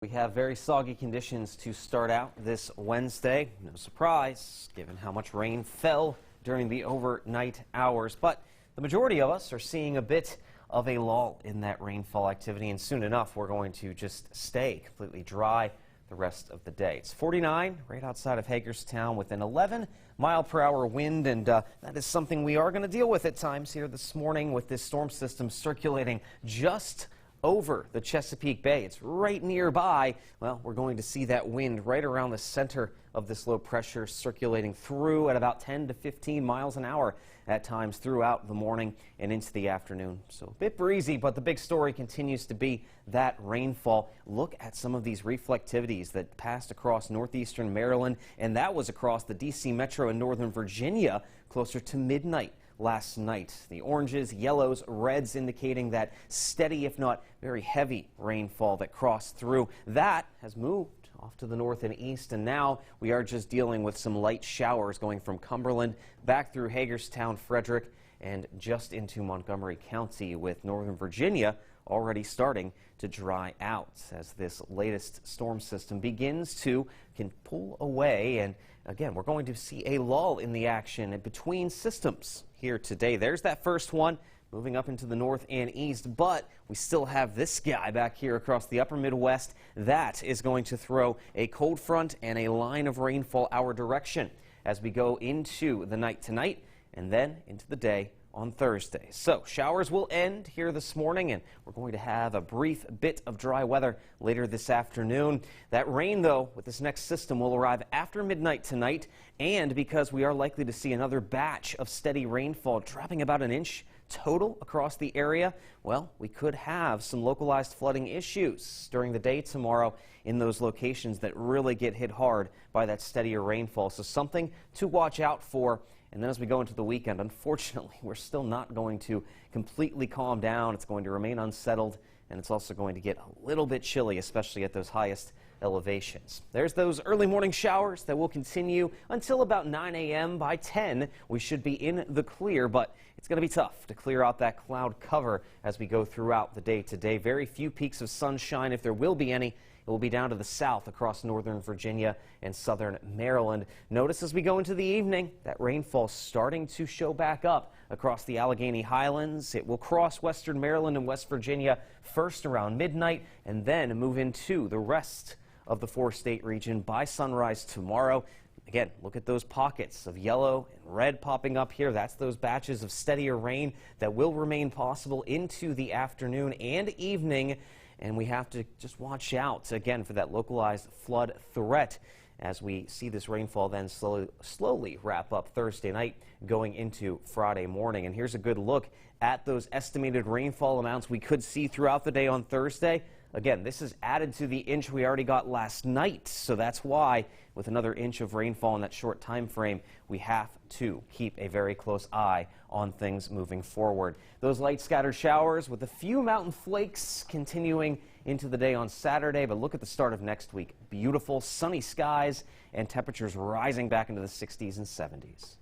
We have very soggy conditions to start out this Wednesday. No surprise, given how much rain fell during the overnight hours. But the majority of us are seeing a bit of a lull in that rainfall activity, and soon enough we're going to just stay completely dry the rest of the day. It's 49 right outside of Hagerstown with an 11-mile-per-hour wind, and that is something we are going to deal with at times here this morning with this storm system circulating just over the Chesapeake Bay. It's right nearby. Well, we're going to see that wind right around the center of this low pressure circulating through at about 10 to 15 miles an hour at times throughout the morning and into the afternoon. So a bit breezy, but the big story continues to be that rainfall. Look at some of these reflectivities that passed across northeastern Maryland, and that was across the D.C. metro in northern Virginia closer to midnight last night. The oranges, yellows, reds indicating that steady, if not very heavy rainfall that crossed through. That has moved off to the north and east, and now we are just dealing with some light showers going from Cumberland back through Hagerstown, Frederick, and just into Montgomery County, with northern Virginia already starting to dry out as this latest storm system begins to pull away. And again, we're going to see a lull in the action between systems here today. There's that first one moving up into the north and east, but we still have this guy back here across the upper Midwest. That is going to throw a cold front and a line of rainfall our direction as we go into the night tonight and then into the day on Thursday. So showers will end here this morning, and we're going to have a brief bit of dry weather later this afternoon. That rain, though, with this next system will arrive after midnight tonight, and because we are likely to see another batch of steady rainfall dropping about an inch total across the area, well, we could have some localized flooding issues during the day tomorrow in those locations that really get hit hard by that steadier rainfall. So something to watch out for. And then as we go into the weekend, unfortunately, we're still not going to completely calm down. It's going to remain unsettled, and it's also going to get a little bit chilly, especially at those highest elevations. There's those early morning showers that will continue until about 9 a.m. By 10, we should be in the clear, but it's going to be tough to clear out that cloud cover as we go throughout the day today. Very few peaks of sunshine, if there will be any. It will be down to the south across northern Virginia and southern Maryland. Notice as we go into the evening, that rainfall starting to show back up across the Allegheny Highlands. It will cross western Maryland and West Virginia first around midnight and then move into the rest of the four-state region by sunrise tomorrow. Again, look at those pockets of yellow and red popping up here. That's those batches of steadier rain that will remain possible into the afternoon and evening. And we have to just watch out, again, for that localized flood threat as we see this rainfall then slowly wrap up Thursday night going into Friday morning. And here's a good look at those estimated rainfall amounts we could see throughout the day on Thursday. Again, this is added to the inch we already got last night, so that's why with another inch of rainfall in that short time frame, we have to keep a very close eye on things moving forward. Those light scattered showers with a few mountain flakes continuing into the day on Saturday, but look at the start of next week. Beautiful sunny skies and temperatures rising back into the 60s and 70s.